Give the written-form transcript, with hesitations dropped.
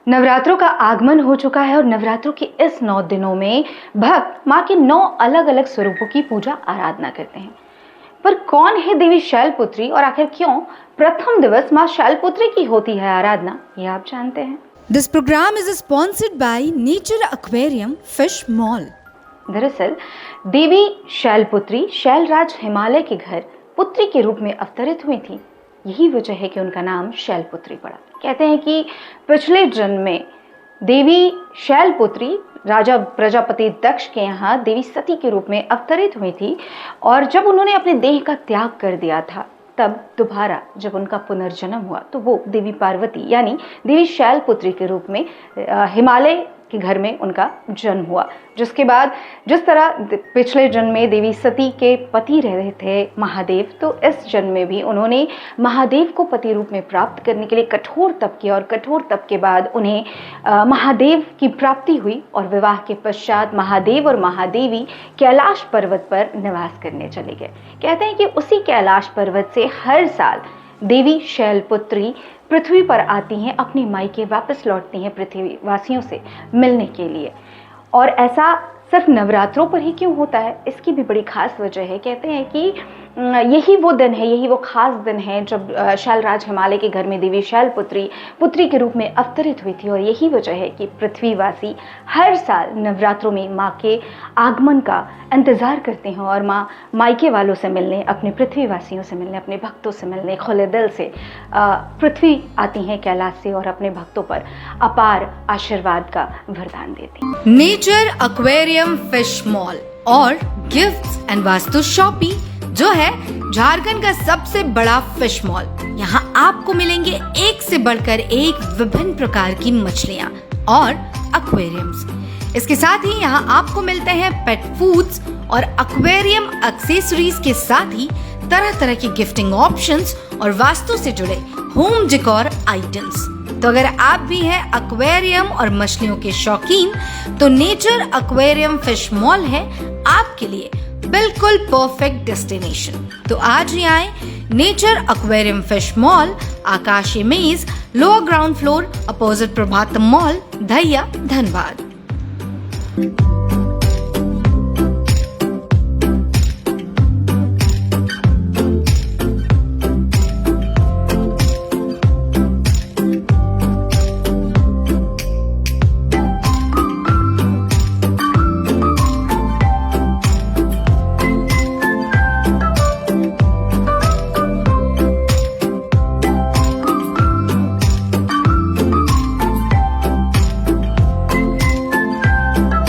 नवरात्रों का आगमन हो चुका है और नवरात्रों के इस 9 दिनों में भक्त माँ के 9 अलग अलग स्वरूपों की पूजा आराधना करते हैं। पर कौन है देवी शैलपुत्री और आखिर क्यों प्रथम दिवस माँ शैलपुत्री की होती है आराधना, ये आप जानते हैं। This program is sponsored by Nature Aquarium Fish Mall. दरअसल देवी शैलपुत्री शैलराज हिमालय के घर पुत्री के रूप में अवतरित हुई थी। यही वजह है कि उनका नाम शैलपुत्री पड़ा। कहते हैं कि पिछले जन्म में देवी शैलपुत्री राजा प्रजापति दक्ष के यहाँ देवी सती के रूप में अवतरित हुई थी और जब उन्होंने अपने देह का त्याग कर दिया था तब दोबारा जब उनका पुनर्जन्म हुआ तो वो देवी पार्वती यानी देवी शैलपुत्री के रूप में हिमालय के घर में उनका जन्म हुआ। जिसके बाद जिस तरह पिछले जन्म में देवी सती के पति रहे थे महादेव, तो इस जन्म में भी उन्होंने महादेव को पति रूप में प्राप्त करने के लिए कठोर तप किया और कठोर तप के बाद उन्हें महादेव की प्राप्ति हुई और विवाह के पश्चात महादेव और महादेवी कैलाश पर्वत पर निवास करने चले गए। कहते हैं कि उसी कैलाश पर्वत से हर साल देवी शैलपुत्री पृथ्वी पर आती हैं, अपनी मायके वापस लौटती हैं पृथ्वीवासियों से मिलने के लिए। और ऐसा सिर्फ नवरात्रों पर ही क्यों होता है, इसकी भी बड़ी खास वजह है। कहते हैं कि यही वो दिन है, यही वो खास दिन है जब शैलराज हिमालय के घर में देवी शैलपुत्री पुत्री के रूप में अवतरित हुई थी। और यही वजह है कि पृथ्वीवासी हर साल नवरात्रों में माँ के आगमन का इंतज़ार करते हैं और माँ मायके वालों से मिलने, अपने पृथ्वीवासियों से मिलने, अपने भक्तों से मिलने खुले दिल से पृथ्वी आती हैं कैलाश से और अपने भक्तों पर अपार आशीर्वाद का वरदान देती हैं। नेचर एक्वेरियम फिश मॉल और गिफ्ट्स एंड वास्तु शॉपिंग जो है झारखंड का सबसे बड़ा फिश मॉल। यहाँ आपको मिलेंगे एक से बढ़कर एक विभिन्न प्रकार की मछलियाँ और एक्वेरियम्स। इसके साथ ही यहाँ आपको मिलते हैं पेट फूड्स और एक्वेरियम एक्सेसरीज के साथ ही तरह तरह की गिफ्टिंग ऑप्शंस और वास्तु से जुड़े होम डेकोर आइटम्स। तो अगर आप भी हैं एक्वेरियम और मछलियों के शौकीन तो नेचर एक्वेरियम फिश मॉल है आपके लिए बिल्कुल परफेक्ट डेस्टिनेशन। तो आज ही आए nature aquarium fish mall, Akashi मेज, lower ground floor, opposite Prabhatam mall, Dhaiya, Dhanbad.